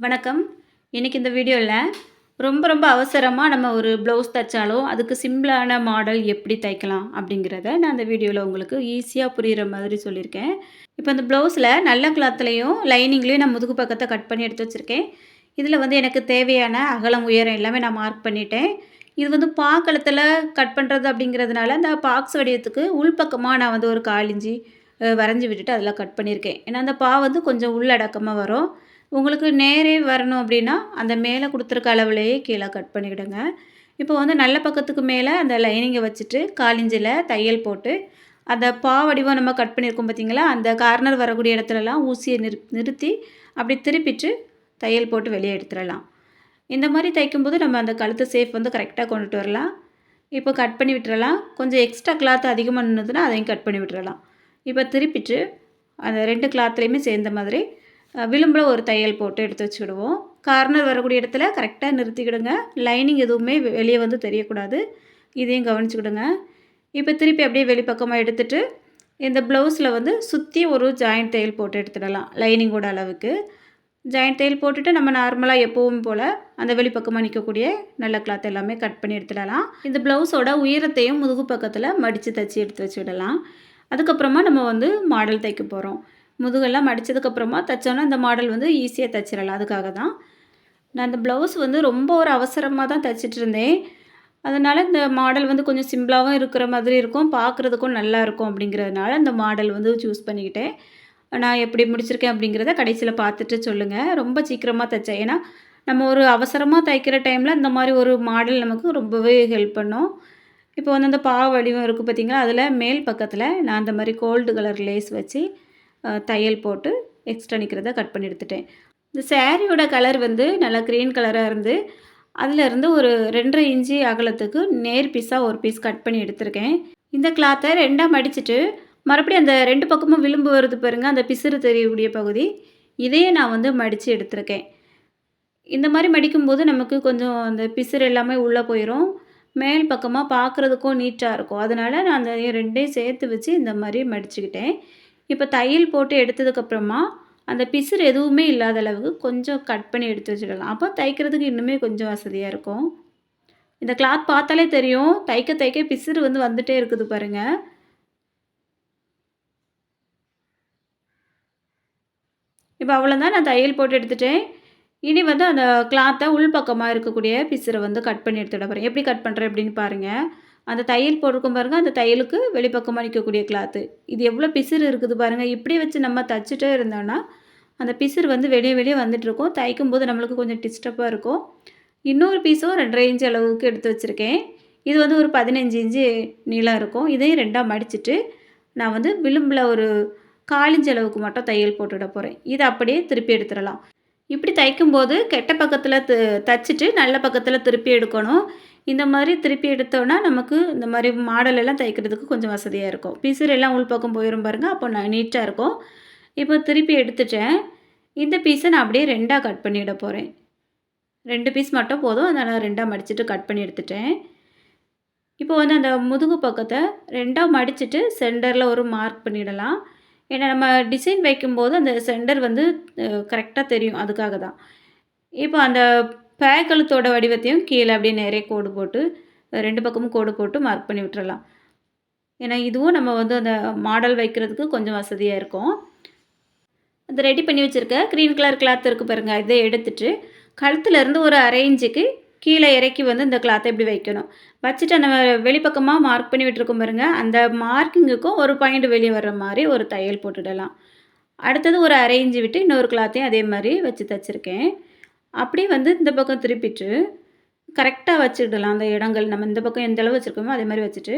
வணக்கம். இன்னைக்கு இந்த வீடியோவில் ரொம்ப அவசரமாக நம்ம ஒரு ப்ளவுஸ் தைச்சாலும் அதுக்கு சிம்பிளான மாடல் எப்படி தைக்கலாம் அப்படிங்கிறத நான் அந்த வீடியோவில் உங்களுக்கு ஈஸியாக புரிகிற மாதிரி சொல்லியிருக்கேன். இப்போ அந்த ப்ளவுஸில் நல்ல கிளாத்லேயும் லைனிங்லேயும் நான் முதுகு பக்கத்தை கட் பண்ணி எடுத்து வச்சுருக்கேன். இதில் வந்து எனக்கு தேவையான அகலம் உயரம் எல்லாமே நான் மார்க் பண்ணிட்டேன். இது வந்து பாக்களத்தில் கட் பண்ணுறது அப்படிங்கிறதுனால அந்த பாக்ஸ் வடிவத்துக்கு உள்பக்கமாக நான் வந்து ஒரு 1/4 இன்ச்சு வரைஞ்சி விட்டுட்டு அதில் கட் பண்ணியிருக்கேன். ஏன்னா அந்த பா வந்து கொஞ்சம் உள்ளடக்கமாக வரும். உங்களுக்கு நேரே வரணும் அப்படின்னா அந்த மேலே கொடுத்துருக்க அளவுலேயே கீழே கட் பண்ணிவிடுங்க. இப்போ வந்து நல்ல பக்கத்துக்கு மேலே அந்த லைனிங்கை வச்சுட்டு 1/4 இன்ச்சில் தையல் போட்டு அந்த பா வடிவம் நம்ம கட் பண்ணியிருக்கோம் பார்த்தீங்களா, அந்த கார்னர் வரக்கூடிய இடத்துலலாம் ஊசியை நிறுத்தி அப்படி திருப்பிட்டு தையல் போட்டு வெளியே எடுத்துடலாம். இந்த மாதிரி தைக்கும்போது நம்ம அந்த கழுத்து சேஃப் வந்து கரெக்டாக கொண்டுட்டு வரலாம். இப்போ கட் பண்ணி விட்டுறலாம். கொஞ்சம் எக்ஸ்ட்ரா கிளாத் அதிகமாக நின்றுதுன்னா அதையும் கட் பண்ணி விட்டுறலாம். இப்போ திருப்பிட்டு அந்த 2 கிளாத்லேயுமே சேர்ந்த மாதிரி விளிம்பில் ஒரு தையல் போட்டு எடுத்து வச்சுக்கிடுவோம். கார்னர் வரக்கூடிய இடத்துல கரெக்டாக நிறுத்திக்கிடுங்க. லைனிங் எதுவுமே வெளியே வந்து தெரியக்கூடாது. இதையும் கவனிச்சுக்கிடுங்க. இப்போ திருப்பி அப்படியே வெளிப்பக்கமாக எடுத்துகிட்டு இந்த ப்ளவுஸில் வந்து சுற்றி ஒரு ஜாயிண்ட் தையல் போட்டு எடுத்துடலாம். லைனிங்கோட அளவுக்கு ஜாயிண்ட் தையல் போட்டுட்டு நம்ம நார்மலாக எப்பவும் போல் அந்த வெளிப்பக்கமாக நிற்கக்கூடிய நல்ல கிளாத் எல்லாமே கட் பண்ணி எடுத்துடலாம். இந்த ப்ளவுஸோட உயரத்தையும் முதுகு பக்கத்தில் மடித்து தைச்சி எடுத்து வச்சுக்கிடலாம். அதுக்கப்புறமா நம்ம வந்து மாடல் தைக்க போகிறோம். முதுகெல்லாம் மடித்ததுக்கப்புறமா தைச்சோன்னா இந்த மாடல் வந்து ஈஸியாக தைச்சிடலாம். அதுக்காக தான் நான் இந்த ப்ளவுஸ் வந்து ரொம்ப ஒரு அவசரமாக தான் தைச்சிட்டு இருந்தேன். அதனால் இந்த மாடல் வந்து கொஞ்சம் சிம்பிளாகவும் இருக்கிற மாதிரி இருக்கும், பார்க்குறதுக்கும் நல்லா இருக்கும் அப்படிங்கிறதுனால இந்த மாடல் வந்து சூஸ் பண்ணிக்கிட்டேன். நான் எப்படி முடிச்சிருக்கேன் அப்படிங்கிறத கடைசியில் பார்த்துட்டு சொல்லுங்கள். ரொம்ப சீக்கிரமாக தைச்சேன். ஏன்னா நம்ம ஒரு அவசரமாக தைக்கிற டைமில் இந்த மாதிரி ஒரு மாடல் நமக்கு ரொம்பவே ஹெல்ப் பண்ணும். இப்போ வந்து அந்த வடிவம் இருக்குது பார்த்தீங்களா, அதில் மேல் பக்கத்தில் நான் அந்த மாதிரி கோல்டு கலர் லேஸ் வச்சு தையல் போட்டு எக்ஸ்ட்ரா நிற்கிறத கட் பண்ணி எடுத்துட்டேன். இந்த சாரியோட கலர் வந்து நல்லா க்ரீன் கலராக இருந்து அதிலேருந்து ஒரு 2.5 இன்ச்சு அகலத்துக்கு நேர் பீஸாக ஒரு பீஸ் கட் பண்ணி எடுத்திருக்கேன். இந்த கிளாத்தை 2ஆக மடிச்சுட்டு மறுபடியும் அந்த 2 பக்கமும் விளிம்பு வருது பாருங்கள், அந்த பிசுறு தெரியக்கூடிய பகுதி, இதையே நான் வந்து மடித்து எடுத்திருக்கேன். இந்த மாதிரி மடிக்கும்போது நமக்கு கொஞ்சம் அந்த பிசுறு எல்லாமே உள்ளே போயிடும். மேல் பக்கமாக பார்க்குறதுக்கும் நீட்டாக இருக்கும். அதனால் நான் அந்த 2ஐயும் சேர்த்து வச்சு இந்த மாதிரி மடிச்சுக்கிட்டேன். இப்போ தையல் போட்டு எடுத்ததுக்கப்புறமா அந்த பிசுறு எதுவுமே இல்லாத அளவுக்கு கொஞ்சம் கட் பண்ணி எடுத்து வச்சுடலாம். அப்போ தைக்கிறதுக்கு இன்னுமே கொஞ்சம் வசதியாக இருக்கும். இந்த கிளாத் பார்த்தாலே தெரியும், தைக்க தைக்க பிசுறு வந்து வந்துட்டே இருக்குது பாருங்கள். இப்போ அவ்வளோதான், நான் தையல் போட்டு எடுத்துட்டேன். இனி வந்து அந்த கிளாத்தை உள்பக்கமாக இருக்கக்கூடிய பிசுறை வந்து கட் பண்ணி எடுத்துட போகிறேன். எப்படி கட் பண்ணுறேன் அப்படின்னு பாருங்கள். அந்த தையல் போட்டிருக்கும் பாருங்கள், அந்த தையலுக்கு வெளிப்பக்கமாக நிற்கக்கூடிய கிளாத்து. இது எவ்வளோ பிசுறு இருக்குது பாருங்கள். இப்படி வச்சு நம்ம தைச்சிட்டே இருந்தோன்னா அந்த பிசுறு வந்து வெளியே வந்துட்டுருக்கும். தைக்கும்போது நம்மளுக்கு கொஞ்சம் டிஸ்டர்பாக இருக்கும். இன்னொரு பீஸும் 2.5 இன்ச்சு அளவுக்கு எடுத்து வச்சுருக்கேன். இது வந்து ஒரு 15 இன்ச்சு நீளம் இருக்கும். இதையும் 2ஆக மடிச்சுட்டு நான் வந்து விளிம்பில் ஒரு 1/4 இன்ச்சு அளவுக்கு மட்டும் தையல் போட்டுவிட போகிறேன். இதை அப்படியே திருப்பி எடுத்துடலாம். இப்படி தைக்கும்போது கெட்ட பக்கத்தில் தைச்சிட்டு நல்ல பக்கத்தில் திருப்பி எடுக்கணும். இந்த மாதிரி திருப்பி எடுத்தோன்னா நமக்கு இந்த மாதிரி மாடல் எல்லாம் தைக்கிறதுக்கு கொஞ்சம் வசதியாக இருக்கும். பிசுறு எல்லாம் உள்பக்கம் போயிடும் பாருங்கள், அப்போ நீட்டாக இருக்கும். இப்போ திருப்பி எடுத்துட்டேன். இந்த பீஸை நான் அப்படியே 2ஆக கட் பண்ணிவிட போகிறேன். 2 பீஸ் மட்டும் போதும், அதனால் 2ஆக மடிச்சுட்டு கட் பண்ணி எடுத்துட்டேன். இப்போ வந்து அந்த முதுகு பக்கத்தை 2ஆக மடிச்சுட்டு சென்டரில் ஒரு மார்க் பண்ணிடலாம். ஏன்னா நம்ம டிசைன் வைக்கும்போது அந்த சென்டர் வந்து கரெக்டாக தெரியும், அதுக்காக தான். இப்போ அந்த கழுத்தோட வடிவத்தையும் கீழே அப்படியே நேரே கோடு போட்டு 2 பக்கமும் கோடு போட்டு மார்க் பண்ணி விட்டுறலாம். ஏன்னா இதுவும் நம்ம வந்து அந்த மாடல் வைக்கிறதுக்கு கொஞ்சம் வசதியாக இருக்கும். அந்த ரெடி பண்ணி வச்சுருக்க க்ரீன் கலர் கிளாத் இருக்குது பாருங்கள், இதை எடுத்துட்டு கழுத்துலேருந்து ஒரு 1/2 இன்ச்சுக்கு கீழே இறக்கி வந்து இந்த கிளாத்தை இப்படி வைக்கணும். வச்சுட்டு நம்ம வெளிப்பக்கமாக மார்க் பண்ணி விட்டுருக்கோம் பாருங்கள், அந்த மார்க்கிங்குக்கும் ஒரு பாயிண்ட் வெளியே வர்ற மாதிரி ஒரு தையல் போட்டுடலாம். அடுத்தது ஒரு 1/2 இன்ச்சு விட்டு இன்னொரு கிளாத்தையும் அதே மாதிரி வச்சு தைச்சிருக்கேன். அப்படியே வந்து இந்த பக்கம் திருப்பிட்டு கரெக்டாக வச்சுக்கிடலாம். அந்த இடங்கள் நம்ம இந்த பக்கம் எந்த அளவு வச்சுருக்கோமோ அதே மாதிரி வச்சுட்டு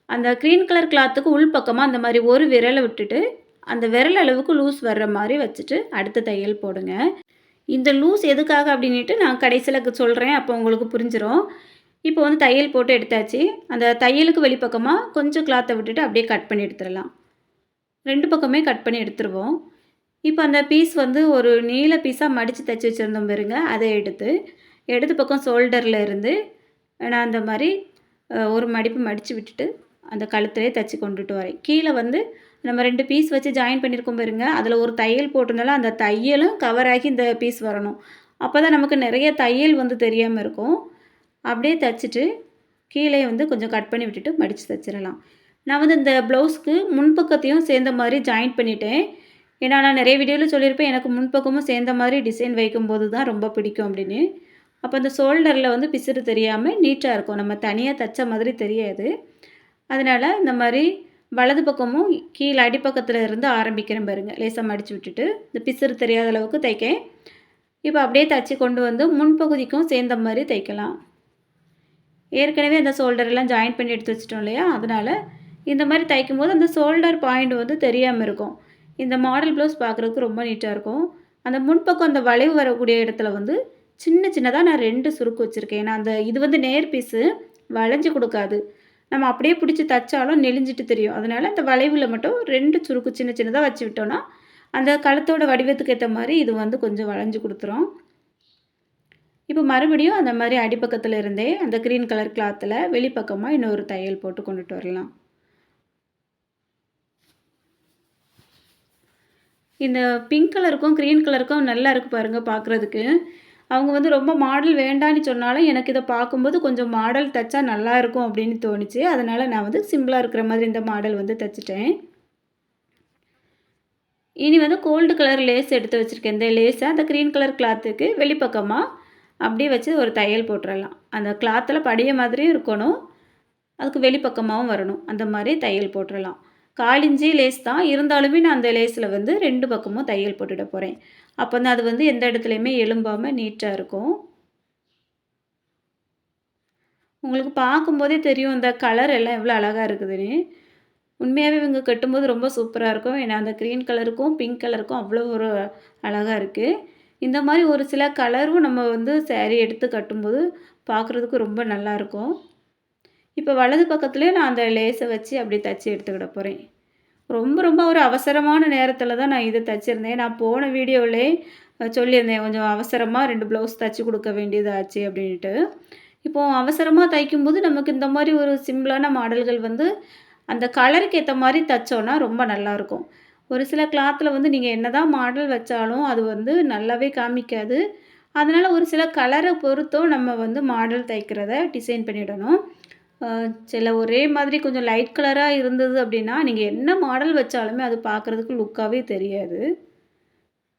அந்த க்ரீன் கலர் கிளாத்துக்கு உள்பக்கமாக அந்த மாதிரி ஒரு விரலை விட்டுட்டு அந்த விரல் அளவுக்கு லூஸ் வர்ற மாதிரி வச்சுட்டு அடுத்த தையல் போடுங்க. இந்த லூஸ் எதுக்காக அப்படின்ட்டு நான் கடைசியில் சொல்கிறேன், அப்போ உங்களுக்கு புரிஞ்சிடும். இப்போ வந்து தையல் போட்டு எடுத்தாச்சு. அந்த தையலுக்கு வெளிப்பக்கமாக கொஞ்சம் கிளாத்தை விட்டுட்டு அப்படியே கட் பண்ணி எடுத்துடலாம். 2 பக்கமே கட் பண்ணி எடுத்துருவோம். இப்போ அந்த பீஸ் வந்து ஒரு நீல பீஸாக மடித்து தைச்சி வச்சுருந்தோம் பாருங்க, அதை எடுத்து இடது பக்கம் ஷோல்டரில் இருந்து நான் அந்த மாதிரி ஒரு மடிப்பு மடித்து விட்டுட்டு அந்த கழுத்துலேயே தைச்சி கொண்டுட்டு வரேன். கீழே வந்து நம்ம 2 பீஸ் வச்சு ஜாயின் பண்ணியிருக்கோம் பாருங்க, அதில் ஒரு தையல் போட்டிருந்தாலும் அந்த தையலும் கவர் ஆகி இந்த பீஸ் வரணும். அப்போ தான் நமக்கு நிறைய தையல் வந்து தெரியாமல் இருக்கும். அப்படியே தச்சுட்டு கீழே வந்து கொஞ்சம் கட் பண்ணி விட்டுட்டு மடித்து தச்சிடலாம். நான் வந்து இந்த ப்ளவுஸ்க்கு முன்பக்கத்தையும் சேர்ந்த மாதிரி ஜாயின் பண்ணிட்டேன். ஏன்னா நான் நிறைய வீடியோவில் சொல்லியிருப்பேன், எனக்கு முன்பக்கமும் சேர்ந்த மாதிரி டிசைன் வைக்கும்போது தான் ரொம்ப பிடிக்கும் அப்படின்னு. அப்போ அந்த ஷோல்டரில் வந்து பிசுறு தெரியாமல் நீட்டாக இருக்கும். நம்ம தனியாக தைச்ச மாதிரி தெரியாது. அதனால் இந்த மாதிரி வலது பக்கமும் கீழே அடிப்பக்கத்தில் இருந்து ஆரம்பிக்கிறேன் பாருங்க. லேசாக மடித்து விட்டுட்டு இந்த பிசுறு தெரியாத அளவுக்கு தைக்கேன். இப்போ அப்படியே தச்சு கொண்டு வந்து முன்பகுதிக்கும் சேர்ந்த மாதிரி தைக்கலாம். ஏற்கனவே அந்த ஷோல்டரெல்லாம் ஜாயின் பண்ணி எடுத்து வச்சிட்டோம் இல்லையா, அதனால் இந்த மாதிரி தைக்கும்போது அந்த ஷோல்டர் பாயிண்ட் வந்து தெரியாமல் இருக்கும். இந்த மாடல் ப்ளவுஸ் பார்க்குறதுக்கு ரொம்ப நீட்டாக இருக்கும். அந்த முன்பக்கம் அந்த வளைவு வரக்கூடிய இடத்துல வந்து சின்ன சின்னதாக நான் 2 சுருக்கு வச்சுருக்கேன். ஏன்னா அந்த இது வந்து நேர் பீஸு வளைஞ்சு கொடுக்காது. நம்ம அப்படியே பிடிச்சி தைச்சாலும் நெளிஞ்சிட்டு தெரியும். அதனால் அந்த வளைவில் மட்டும் 2 சுருக்கு சின்ன சின்னதாக வச்சு விட்டோன்னா அந்த கழுத்தோட வடிவத்துக்கு ஏற்ற மாதிரி இது வந்து கொஞ்சம் வளைஞ்சு கொடுத்துரும். இப்போ மறுபடியும் அந்த மாதிரி அடிப்பக்கத்தில் இருந்தே அந்த க்ரீன் கலர் கிளாத்தில் வெளிப்பக்கமாக இன்னொரு தையல் போட்டு கொண்டுட்டு வரலாம். இந்த பிங்க் கலருக்கும் க்ரீன் கலருக்கும் நல்லா இருக்குது பாருங்கள் பார்க்குறதுக்கு. அவங்க வந்து ரொம்ப மாடல் வேண்டான்னு சொன்னாலும் எனக்கு இதை பார்க்கும்போது கொஞ்சம் மாடல் தைச்சா நல்லாயிருக்கும் அப்படின்னு தோணுச்சு. அதனால் நான் வந்து சிம்பிளாக இருக்கிற மாதிரி இந்த மாடல் வந்து தைச்சிட்டேன். இனி வந்து கோல்டு கலர் லேஸ் எடுத்து வச்சுருக்கேன். இந்த லேஸை அந்த க்ரீன் கலர் கிளாத்துக்கு வெளிப்பக்கமாக அப்படியே வச்சு ஒரு தையல் போட்டுடலாம். அந்த கிளாத்தில் படிய மாதிரியும் இருக்கணும், அதுக்கு வெளிப்பக்கமாகவும் வரணும். அந்த மாதிரி தையல் போட்டுடலாம். 1/4 இன்ச்சு லேஸ் தான் இருந்தாலுமே நான் அந்த லேஸில் வந்து 2 பக்கமும் தையல் போட்டுட போகிறேன். அப்போ தான் அது வந்து எந்த இடத்துலையுமே எலும்பாமல் நீட்டாக இருக்கும். உங்களுக்கு பார்க்கும்போதே தெரியும் இந்த கலர் எல்லாம் எவ்வளோ அழகாக இருக்குதுன்னு. உண்மையாகவே இவங்க கட்டும்போது ரொம்ப சூப்பராக இருக்கும். ஏன்னா அந்த க்ரீன் கலருக்கும் பிங்க் கலருக்கும் அவ்வளோ ஒரு அழகாக இருக்குது. இந்த மாதிரி ஒரு சில கலரும் நம்ம வந்து சேரீ எடுத்து கட்டும்போது பார்க்குறதுக்கு ரொம்ப நல்லாயிருக்கும். இப்போ வலது பக்கத்துலேயே நான் அந்த லேஸை வச்சு அப்படி தச்சு எடுத்துக்கிட போகிறேன். ரொம்ப ரொம்ப ஒரு அவசரமான நேரத்தில் தான் நான் இதை தச்சுருந்தேன். நான் போன வீடியோவிலே சொல்லியிருந்தேன், கொஞ்சம் அவசரமாக 2 ப்ளவுஸ் தச்சு கொடுக்க வேண்டியதாச்சு அப்படின்ட்டு. இப்போது அவசரமாக தைக்கும்போது நமக்கு இந்த மாதிரி ஒரு சிம்பிளான மாடல்கள் வந்து அந்த கலருக்கு ஏற்ற மாதிரி தைச்சோன்னா ரொம்ப நல்லாயிருக்கும். ஒரு சில கிளாத்தில் வந்து நீங்கள் என்ன தான் மாடல் வச்சாலும் அது வந்து நல்லாவே காமிக்காது. அதனால் ஒரு சில கலரை பொறுத்தும் நம்ம வந்து மாடல் தைக்கிறத டிசைன் பண்ணிடணும். சில ஒரே மாதிரி கொஞ்சம் லைட் கலராக இருந்தது அப்படின்னா நீங்கள் என்ன மாடல் வச்சாலுமே அது பார்க்குறதுக்கு லுக்காகவே தெரியாது.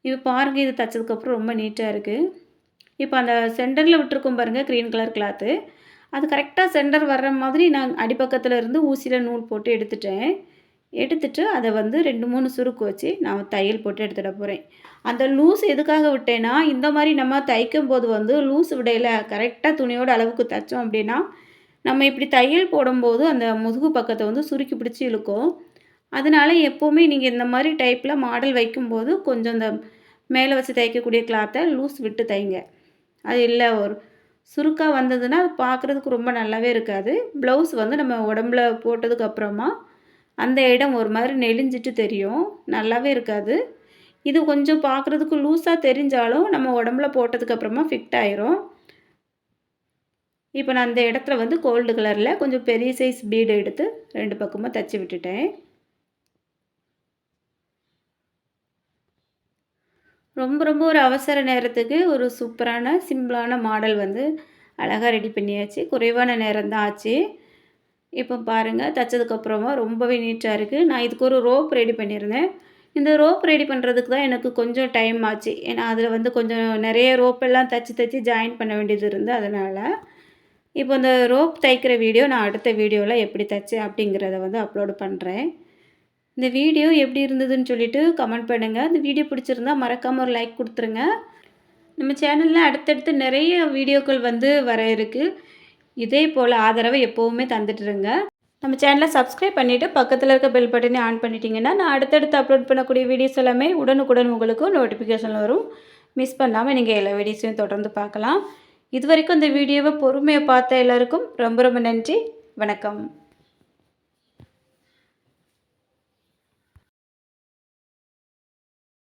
இப்போ பாருங்கள், இது தைச்சதுக்கப்புறம் ரொம்ப நீட்டாக இருக்குது. இப்போ அந்த சென்டரில் விட்டுருக்கோம் பாருங்கள் க்ரீன் கலர் கிளாத்து, அது கரெக்டாக சென்டர் வர்ற மாதிரி நான் அடிப்பக்கத்தில் இருந்து ஊசியில் நூல் போட்டு எடுத்துட்டேன். எடுத்துட்டு அதை வந்து 2, 3 சுருக்கு வச்சு நான் தையல் போட்டு எடுத்துட போகிறேன். அந்த லூஸ் எதுக்காக விட்டேன்னா, இந்த மாதிரி நம்ம தைக்கும்போது வந்து லூஸ் விடையில் கரெக்டாக துணியோட அளவுக்கு தைச்சோம் அப்படின்னா, நம்ம இப்படி தையல் போடும்போது அந்த முதுகு பக்கத்தை வந்து சுருக்கி பிடிச்சி இழுக்கும். அதனால எப்போவுமே நீங்கள் இந்த மாதிரி டைப்பில் மாடல் வைக்கும்போது கொஞ்சம் இந்த மேலே வச்சு தைக்கக்கூடிய கிளாத்தை லூஸ் விட்டு தைங்க. அது இல்லை ஒரு சுருக்காக வந்ததுன்னா அது பார்க்குறதுக்கு ரொம்ப நல்லாவே இருக்காது. ப்ளவுஸ் வந்து நம்ம உடம்புல போட்டதுக்கப்புறமா அந்த இடம் ஒரு மாதிரி நெளிஞ்சிட்டு தெரியும், நல்லாவே இருக்காது. இது கொஞ்சம் பார்க்குறதுக்கு லூஸாக தெரிஞ்சாலும் நம்ம உடம்புல போட்டதுக்கப்புறமா ஃபிட் ஆயிரும். இப்போ நான் அந்த இடத்துல வந்து கோல்டு கலரில் கொஞ்சம் பெரிய சைஸ் பீடு எடுத்து 2 பக்கமும் தச்சு விட்டுட்டேன். ரொம்ப ரொம்ப ஒரு அவசர நேரத்துக்கு ஒரு சூப்பரான சிம்பிளான மாடல் வந்து அழகாக ரெடி பண்ணியாச்சு. குறைவான நேரம் தான் ஆச்சு. இப்போ பாருங்கள், தைச்சதுக்கப்புறமா ரொம்பவே நீட்டாக இருக்குது. நான் இதுக்கு ஒரு ரோப் ரெடி பண்ணியிருந்தேன். இந்த ரோப் ரெடி பண்ணுறதுக்கு தான் எனக்கு கொஞ்சம் டைம் ஆச்சு. ஏன்னா அதில் வந்து கொஞ்சம் நிறைய ரோப்பெல்லாம் தைச்சி ஜாயின் பண்ண வேண்டியது இருந்து அதனால். இப்போ இந்த ரோப் தைக்கிற வீடியோ நான் அடுத்த வீடியோவில் எப்படி தைச்சேன் அப்படிங்கிறத வந்து அப்லோடு பண்ணுறேன். இந்த வீடியோ எப்படி இருந்ததுன்னு சொல்லிவிட்டு கமெண்ட் பண்ணுங்கள். இந்த வீடியோ பிடிச்சிருந்தா மறக்காமல் ஒரு லைக் கொடுத்துருங்க. நம்ம சேனலில் அடுத்தடுத்து நிறைய வீடியோக்கள் வந்து வர இருக்குது. இதே போல் ஆதரவை எப்போவுமே தந்துட்டுருங்க. நம்ம சேனலை சப்ஸ்கிரைப் பண்ணிவிட்டு பக்கத்தில் இருக்க பெல் பட்டனை ஆன் பண்ணிட்டீங்கன்னா நான் அடுத்தடுத்து அப்லோட் பண்ணக்கூடிய வீடியோஸ் எல்லாமே உடனுக்குடன் உங்களுக்கு நோட்டிஃபிகேஷன் வரும். மிஸ் பண்ணாமல் நீங்கள் எல்லா வீடியோஸையும் தொடர்ந்து பார்க்கலாம். இது வரைக்கும் இந்த வீடியோவை பொறுமையாக பார்த்த எல்லாருக்கும் ரொம்ப ரொம்ப நன்றி. வணக்கம்.